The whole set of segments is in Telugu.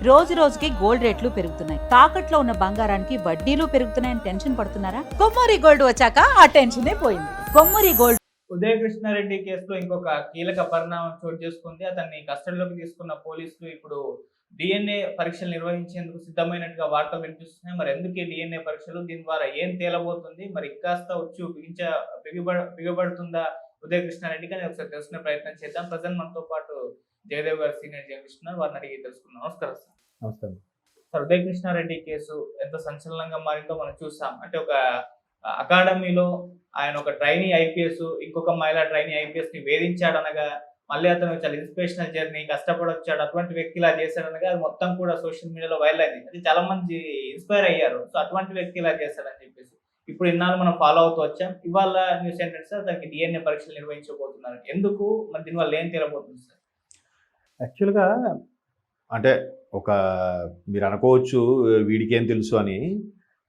రోజు రోజుకి గోల్డ్ రేట్లు పెరుగుతున్నాయి. తాకట్లో ఉన్న బంగారానికి వడ్డీలు పెరుగుతున్నాయని టెన్షన్ పడుతున్నారా? కొమ్మూరి గోల్డ్ వచ్చాక ఆ టెన్షనే పోయింది. కొమ్మూరి గోల్డ్. ఉదయ కృష్ణారెడ్డి కేసులో ఇంకొక కీలక పరిణామం చోటు చేసుకుంది. అతన్ని కస్టడీలోకి తీసుకున్న పోలీసులు ఇప్పుడు డిఎన్ఏ పరీక్షలు నిర్వహించేందుకు సిద్ధమైనట్టుగా వార్తలు వినిపిస్తున్నాయి. మరి ఎందుకు ఈ డిఎన్ఏ పరీక్షలు, దీని ద్వారా ఏం తేలబోతుంది, మరి ఇంకాస్త ఉచ్చు బిగబడుతుందా ఉదయ కృష్ణారెడ్డికి అని ఒకసారి తెలుసుకునే ప్రయత్నం చేద్దాం. ప్రజెంట్ మనతో పాటు జయదేవ్ గారు సీనియర్ జర్నలిస్ట్ ఉన్నారు, వారిని అడిగి తెలుసుకున్నాం. నమస్కారం సార్. నమస్కారం సార్, ఉదయ కృష్ణారెడ్డి కేసు ఎంత సంచలనంగా మారిందో మనం చూసాం. అంటే ఒక అకాడమీలో ఆయన ఒక ట్రైనీ ఐపీఎస్ ఇంకొక మహిళా ట్రైనీ ఐపీఎస్ ని వేధించాడనగా, మళ్ళీ అతను చాలా ఇన్స్పిరేషనల్ జర్నీ కష్టపడొచ్చాడు, అటువంటి వ్యక్తి ఇలా చేశాడనగా అది మొత్తం కూడా సోషల్ మీడియాలో వైరల్ అయింది. అది చాలా మంది ఇన్స్పైర్ అయ్యారు. సో అటువంటి వ్యక్తి ఇలా చేశాడని చెప్పేసి ఇప్పుడు ఇన్నాళ్ళు మనం ఫాలో అవుతూ వచ్చాం. ఇవాళ న్యూస్ ఏంటంటే సార్, దానికి డిఎన్ఏ పరీక్షలు నిర్వహించబోతున్నారు. ఎందుకు, మరి దీనివల్ల ఏం తేలబోతుంది సార్? యాక్చువల్గా అంటే ఒక మీరు అనుకోవచ్చు వీడికి ఏం తెలుసు అని.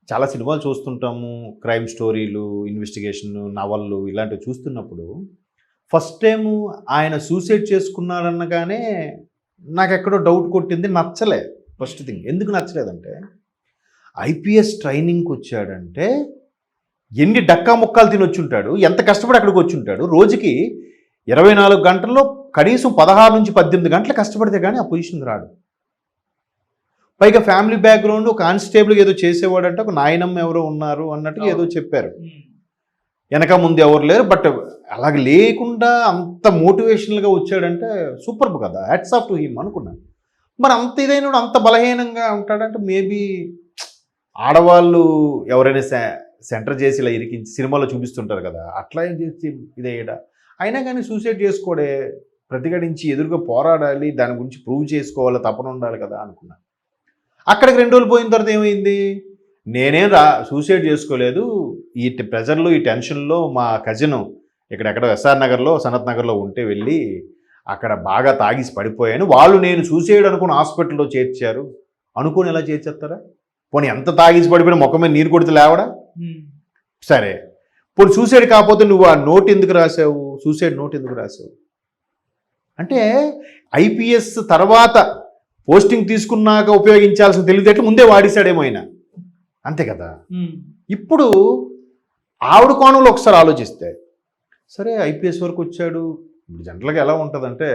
చాలా సినిమాలు చూస్తుంటాము, క్రైమ్ స్టోరీలు, ఇన్వెస్టిగేషన్, నవళ్ళు ఇలాంటివి చూస్తున్నప్పుడు ఫస్ట్ టైము ఆయన సూసైడ్ చేసుకున్నాడనగానే నాకు ఎక్కడో డౌట్ కొట్టింది, నచ్చలే. ఫస్ట్ థింగ్ ఎందుకు నచ్చలేదంటే, ఐపీఎస్ ట్రైనింగ్కి వచ్చాడంటే ఎన్ని డక్కా ముక్కాలు తినొచ్చుంటాడు, ఎంత కష్టపడి అక్కడికి వచ్చుంటాడు. రోజుకి 24 గంటల్లో కనీసం 16 నుంచి 18 గంటలు కష్టపడితే కానీ ఆ పొజిషన్కి రాడు. పైగా ఫ్యామిలీ బ్యాక్గ్రౌండ్, ఒక కానిస్టేబుల్ ఏదో చేసేవాడంటే, ఒక నాయనమ్మ ఎవరో ఉన్నారు అన్నట్టుగా ఏదో చెప్పారు. వెనక ముందు ఎవరు లేరు, బట్ అలాగ లేకుండా అంత మోటివేషనల్గా వచ్చాడంటే సూపర్ కదా, హ్యాట్స్ ఆఫ్ టు హిమ్ అనుకున్నాను. మరి అంత ఇదైన అంత బలహీనంగా ఉంటాడంటే మేబీ ఆడవాళ్ళు ఎవరైనా సెంటర్ చేసి ఇలా ఇరికించి సినిమాలో చూపిస్తుంటారు కదా, అట్లా ఏం చేసి ఇదయ్యడా. అయినా కానీ సూసైడ్ చేసుకోడే, ప్రతిఘటించి ఎదురుగా పోరాడాలి, దాని గురించి ప్రూవ్ చేసుకోవాలి, తపన ఉండాలి కదా అనుకున్నాను. అక్కడికి 2 రోజులు పోయిన తర్వాత ఏమైంది, నేనేం సూసైడ్ చేసుకోలేదు, ఈ ప్రెజర్లో ఈ టెన్షన్లో మా కజిన్ ఇక్కడెక్కడ ఎస్ఆర్ నగర్లో సనత్ నగర్లో ఉంటే వెళ్ళి అక్కడ బాగా తాగిసి పడిపోయాను, వాళ్ళు నేను సూసైడ్ అనుకుని హాస్పిటల్లో చేర్చారు అనుకుని ఎలా చేర్చేస్తారా? పోనీ ఎంత తాగిసి పడిపోయిన ముఖం మీద నీరు కొడితే లేవడా? సరే, పోనీ సూసైడ్ కాకపోతే నువ్వు ఆ నోట్ ఎందుకు రాసావు, సూసైడ్ నోట్ ఎందుకు రాసావు అంటే, ఐపీఎస్ తర్వాత పోస్టింగ్ తీసుకున్నాక ఉపయోగించాల్సిన తెలివితేటలు ముందే వాడేశాడేమో ఆయన, అంతే కదా. ఇప్పుడు ఆవిడ కోణంలో ఒకసారి ఆలోచిస్తే, సరే ఐపీఎస్ వరకు వచ్చాడు. ఇప్పుడు జనరల్గా ఎలా ఉంటుందంటే,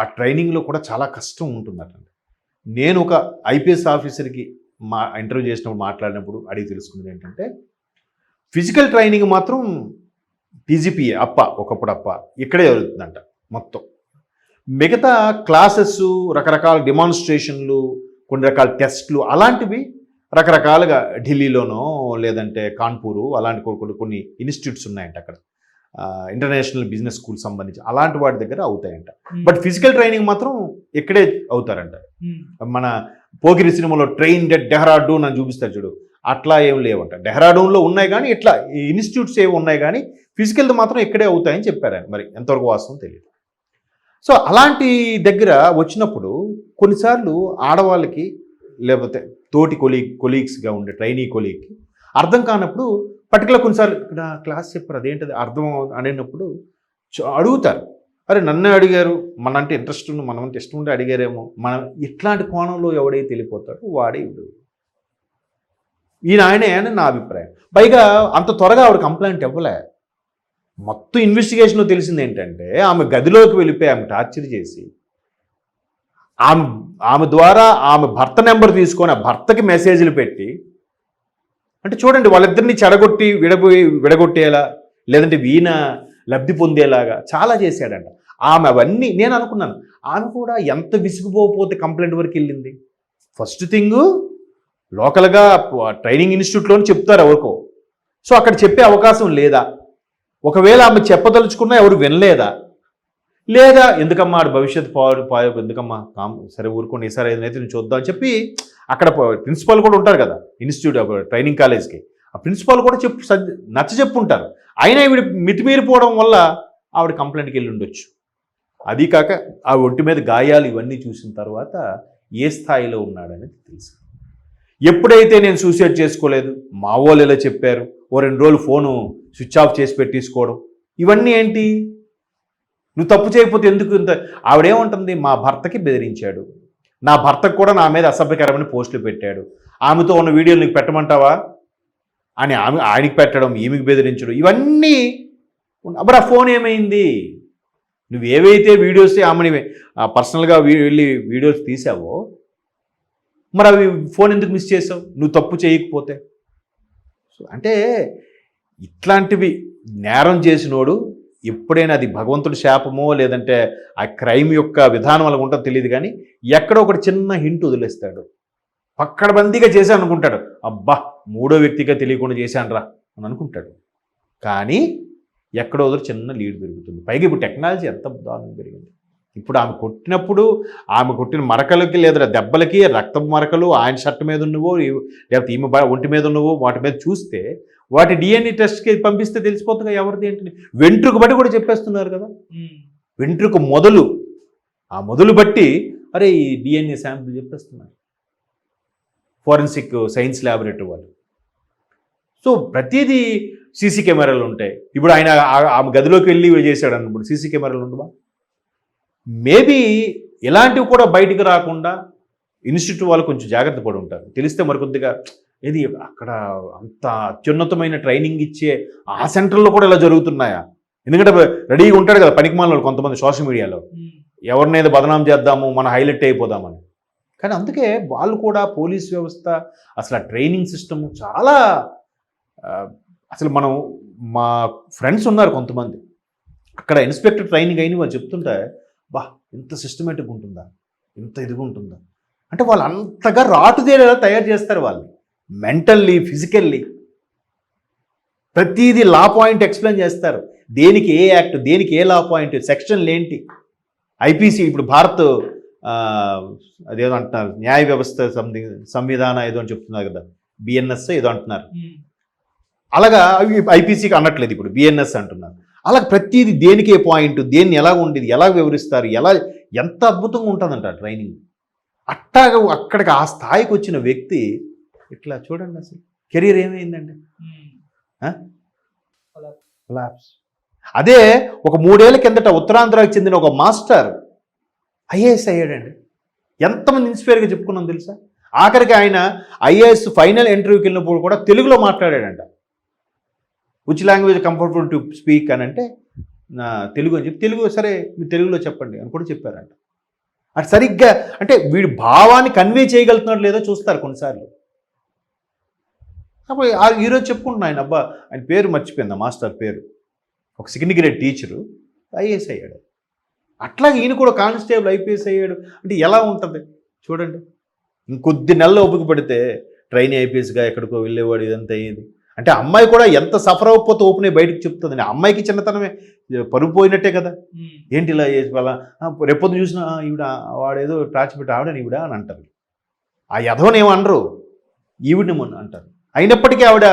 ఆ ట్రైనింగ్లో కూడా చాలా కష్టం ఉంటుందట. నేను ఒక ఐపీఎస్ ఆఫీసర్కి ఇంటర్వ్యూ చేసినప్పుడు మాట్లాడినప్పుడు అడిగి తెలుసుకున్నది ఏంటంటే, ఫిజికల్ ట్రైనింగ్ మాత్రం టీజీపీఏ ఒకప్పుడు ఇక్కడే జరుగుతుందంట మొత్తం. మిగతా క్లాసెస్, రకరకాల డిమాన్స్ట్రేషన్లు, కొన్ని రకాల టెస్ట్లు అలాంటివి రకరకాలుగా ఢిల్లీలోనో లేదంటే కాన్పూరు అలాంటి కొన్ని ఇన్స్టిట్యూట్స్ ఉన్నాయంట అక్కడ, ఇంటర్నేషనల్ బిజినెస్ స్కూల్ సంబంధించి అలాంటి వాటి దగ్గర అవుతాయంట. బట్ ఫిజికల్ ట్రైనింగ్ మాత్రం ఇక్కడే అవుతారంట. మన పోకిరి సినిమాలో ట్రైన్ డెట్ డెహ్రాడూన్ అని చూపిస్తారు చూడు, అట్లా ఏం లేవంట. డెహ్రాడూన్లో ఉన్నాయి కానీ ఇట్లా ఇన్స్టిట్యూట్స్ ఏమి ఉన్నాయి కానీ ఫిజికల్ది మాత్రం ఇక్కడే అవుతాయని చెప్పారు ఆయన. మరి ఎంతవరకు వాస్తవం తెలియదు. సో అలాంటి దగ్గర వచ్చినప్పుడు కొన్నిసార్లు ఆడవాళ్ళకి లేకపోతే తోటి కొలీగ్స్గా ఉండే ట్రైనీ కొలీగ్కి అర్థం కానప్పుడు పర్టికులర్ కొన్నిసార్లు ఇక్కడ క్లాస్ చెప్పారు అదేంటది అర్థం అనేటప్పుడు అడుగుతారు, అరే నన్నే అడిగారు, మన అంటే ఇంట్రెస్ట్ ఉంది, మనం అంటే ఇష్టం ఉంటే అడిగారేమో, మనం ఇట్లాంటి కోణంలో ఎవడైతే వెళ్ళిపోతాడో వాడే ఇడు ఆయనే అని నా అభిప్రాయం. పైగా అంత త్వరగా ఆవిడ కంప్లైంట్ ఇవ్వలే. మొత్తం ఇన్వెస్టిగేషన్లో తెలిసింది ఏంటంటే, ఆమె గదిలోకి వెళ్ళిపోయి ఆమె టార్చర్ చేసి ఆమె ద్వారా ఆమె భర్త నెంబర్ తీసుకొని ఆ భర్తకి మెసేజ్లు పెట్టి, అంటే చూడండి వాళ్ళిద్దరిని చెడగొట్టి విడగొట్టేలా లేదంటే వీణ లబ్ధి పొందేలాగా చాలా చేశాడంట. ఆమె అవన్నీ నేను అనుకున్నాను, ఆమె కూడా ఎంత విసిగిపోతే కంప్లైంట్ వరకు వెళ్ళింది. ఫస్ట్ థింగ్ లోకల్గా ట్రైనింగ్ ఇన్స్టిట్యూట్లోనే చెప్తారు ఎవరికో, సో అక్కడ చెప్పే అవకాశం లేదా? ఒకవేళ ఆమె చెప్పదలుచుకున్నా ఎవరు వినలేదా? లేదా ఎందుకమ్మా ఆడ భవిష్యత్తు పాడు ఎందుకమ్మా సరే ఊరుకోండి, ఈసారి ఏదైతే నేను చూద్దాం అని చెప్పి అక్కడ ప్రిన్సిపాల్ కూడా ఉంటారు కదా ఇన్స్టిట్యూట్ ట్రైనింగ్ కాలేజ్కి, ఆ ప్రిన్సిపాల్ కూడా నచ్చ చెప్పుంటారు. అయినా ఈవిడ మితిమీరిపోవడం వల్ల ఆవిడ కంప్లైంట్కి వెళ్ళి ఉండొచ్చు. అది కాక ఆ ఒంటి మీద గాయాలు ఇవన్నీ చూసిన తర్వాత ఏ స్థాయిలో ఉన్నాడనేది తెలుసు. ఎప్పుడైతే నేను సూసైడ్ చేసుకోలేదు, మా వాళ్ళు ఇలా చెప్పారు, ఓ 2 రోజులు ఫోను స్విచ్ ఆఫ్ చేసి పెట్టేసుకోవడం, ఇవన్నీ ఏంటి? నువ్వు తప్పు చేయకపోతే ఎందుకు ఇంత? ఆవిడేమంటుంది, మా భర్తకి బెదిరించాడు, నా భర్తకు కూడా నా మీద అసభ్యకరమైన పోస్టులు పెట్టాడు, ఆమెతో ఉన్న వీడియోలు నీకు పెట్టమంటావా అని ఆయనకి పెట్టడం, ఈమెకి బెదిరించడం, ఇవన్నీ మరి ఆ ఫోన్ ఏమైంది? నువ్వు ఏవైతే వీడియోస్ ఆమెని పర్సనల్గా వెళ్ళి వీడియోస్ తీసావో మరి అవి ఫోన్ ఎందుకు మిస్ చేసావు నువ్వు తప్పు చేయకపోతే? సో అంటే ఇట్లాంటివి నేరం చేసినోడు ఎప్పుడైనా అది భగవంతుడి శాపమో లేదంటే ఆ క్రైమ్ యొక్క విధానం అలా ఉంటుందో తెలియదు, కానీ ఎక్కడో ఒకటి చిన్న హింట్ వదిలేస్తాడు. పక్కడబందీగా చేశాను అనుకుంటాడు, అబ్బా మూడో వ్యక్తిగా తెలియకుండా చేశాను రా అని అనుకుంటాడు. కానీ ఎక్కడో ఒకటి చిన్న లీడ్ పెరుగుతుంది. పైగా ఇప్పుడు టెక్నాలజీ ఎంత దారుణంగా పెరిగింది. ఇప్పుడు ఆమె కొట్టిన మరకలకి లేదా దెబ్బలకి రక్తపు మరకలు ఆయన షర్ట్ మీద ఉన్నవో లేకపోతే ఈమె ఒంటి మీద ఉన్నవో వాటి మీద చూస్తే వాటి డిఎన్ఏ టెస్ట్కి పంపిస్తే తెలిసిపోతుంది ఎవరిది ఏంటని. వెంట్రుక బట్టి కూడా చెప్పేస్తున్నారు కదా, వెంట్రుక మొదలు ఆ మొదలు బట్టి అరే ఈ డిఎన్ఏ శాంపుల్ చెప్పేస్తున్నారు ఫోరెన్సిక్ సైన్స్ ల్యాబొరేటరీ వాళ్ళు. సో ప్రతిదీ సీసీ కెమెరాలు ఉంటాయి. ఇప్పుడు ఆయన ఆమె గదిలోకి వెళ్ళి చేశాడు అన్నప్పుడు సీసీ కెమెరాలు ఉండవా? మేబీ ఇలాంటివి కూడా బయటికి రాకుండా ఇన్స్టిట్యూట్ వాళ్ళు కొంచెం జాగ్రత్త పడి ఉంటారు. తెలిస్తే మరికొద్దిగా ఏది అక్కడ అంత అత్యున్నతమైన ట్రైనింగ్ ఇచ్చే ఆ సెంటర్లో కూడా ఇలా జరుగుతున్నాయా? ఎందుకంటే రెడీగా ఉంటాడు కదా పనికిమాలిన వాళ్ళు కొంతమంది సోషల్ మీడియాలో, ఎవరినైతే బదనాం చేద్దాము మన హైలైట్ అయిపోదామని. కానీ అందుకే వాళ్ళు కూడా పోలీస్ వ్యవస్థ అసలు ఆ ట్రైనింగ్ సిస్టమ్ చాలా అసలు మా ఫ్రెండ్స్ ఉన్నారు కొంతమంది అక్కడ ఇన్స్పెక్టర్ ట్రైనింగ్ అయిన వాళ్ళు చెప్తుంటే బా ఇంత సిస్టమేటిక్ ఉంటుందా, ఇంత ఇదిగా ఉంటుందా అంటే వాళ్ళు అంతగా రాటుదేలా తయారు చేస్తారు వాళ్ళు మెంటల్లీ ఫిజికల్లీ. ప్రతిదీ లా పాయింట్ ఎక్స్ప్లెయిన్ చేస్తారు, దేనికి ఏ యాక్ట్, దేనికి ఏ లా పాయింట్, సెక్షన్లు ఏంటి. ఐపీసీ ఇప్పుడు భారత్ అదేదో అంటున్నారు న్యాయ వ్యవస్థ సంవిధాన ఏదో అని చెప్తున్నారు కదా, బిఎన్ఎస్ ఏదో అంటున్నారు. అలాగా ఐపీసీకి అనట్లేదు, ఇప్పుడు బిఎన్ఎస్ అంటున్నారు. అలా ప్రతిదీ దేనికి ఏ పాయింట్, దేన్ని ఎలా ఉండేది, ఎలా వివరిస్తారు, ఎంత అద్భుతంగా ఉంటుందంట ట్రైనింగ్. అట్టాగా అక్కడికి ఆ స్థాయికి వచ్చిన వ్యక్తి ఇట్లా చూడండి అసలు కెరీర్ ఏమైందండి. అదే ఒక 3 ఏళ్ల కిందట ఉత్తరాంధ్రకు చెందిన ఒక మాస్టర్ ఐఏఎస్ అయ్యాడండి. ఎంతమంది ఇన్స్పైర్గా చెప్పుకున్నాం తెలుసా? ఆఖరికి ఆయన ఐఏఎస్ ఫైనల్ ఇంటర్వ్యూకి వెళ్ళినప్పుడు కూడా తెలుగులో మాట్లాడాడంట. Which language comfortable to speak అని అంటే నా తెలుగు అని చెప్పి, తెలుగు సరే మీరు తెలుగులో చెప్పండి అని కూడా చెప్పారంట. అది సరిగ్గా అంటే వీడి భావాన్ని కన్వే చేయగలుగుతున్నాడు లేదో చూస్తారు కొన్నిసార్లు. అప్పుడు ఈరోజు చెప్పుకుంటున్నా ఆయన అబ్బా ఆయన పేరు మర్చిపోయింది, మాస్టర్ పేరు, ఒక 2nd గ్రేడ్ టీచరు ఐఏఎస్ అయ్యాడు. అట్లాగే ఈయన కూడా కానిస్టేబుల్ ఐపీఎస్ అయ్యాడు. అంటే ఎలా ఉంటుంది చూడండి. ఇంకొద్ది నెలలు ఓపిక పడితే ట్రైన్ ఐపీఎస్గా ఎక్కడికో వెళ్ళేవాడు, ఇదంతా అయ్యేది. అంటే అమ్మాయి కూడా ఎంత సఫర్ అవ్వకపోతే ఓపెన్ అయ్యి బయటకు చెప్తుంది. అమ్మాయికి చిన్నతనమే పరుగు పోయినట్టే కదా. ఏంటి ఇలా చేసి వాళ్ళ రేపొద్దు చూసినా ఈవిడ వాడేదో టార్చ్ పెట్టి ఆవిడని ఈవిడ అని అంటారు. ఆ యధవని ఏమనరు, ఈవిడని అంటారు. అయినప్పటికీ ఆవిడ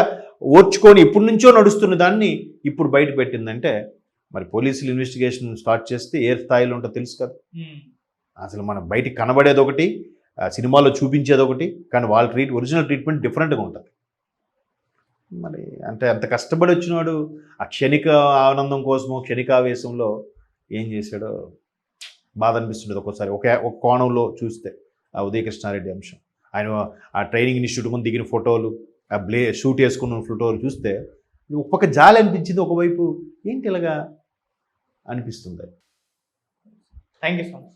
ఓర్చుకొని ఇప్పటి నుంచో నడుస్తున్న దాన్ని ఇప్పుడు బయట పెట్టిందంటే మరి పోలీసులు ఇన్వెస్టిగేషన్ స్టార్ట్ చేస్తే ఏ స్థాయిలో ఉంటుందో తెలుసు కదా. అసలు మనం బయటికి కనబడేది ఒకటి, సినిమాలో చూపించేది ఒకటి, కానీ వాళ్ళ ఒరిజినల్ ట్రీట్మెంట్ డిఫరెంట్గా ఉంటుంది. మరి అంటే అంత కష్టపడి వచ్చినాడు ఆ క్షణిక ఆనందం కోసమో క్షణికావేశంలో ఏం చేశాడో బాధ అనిపిస్తుండేది ఒక్కోసారి. ఒక కోణంలో చూస్తే ఆ ఉదయకృష్ణారెడ్డి అంశం, ఆయన ఆ ట్రైనింగ్ ఇన్స్టిట్యూట్ ముందు దిగిన ఫోటోలు, ఆ షూట్ వేసుకున్న ఫోటోలు చూస్తే ఒక్కొక్క జాలి అనిపించింది, ఒకవైపు ఏంటి ఇలాగా అనిపిస్తుంది. Thank you so much.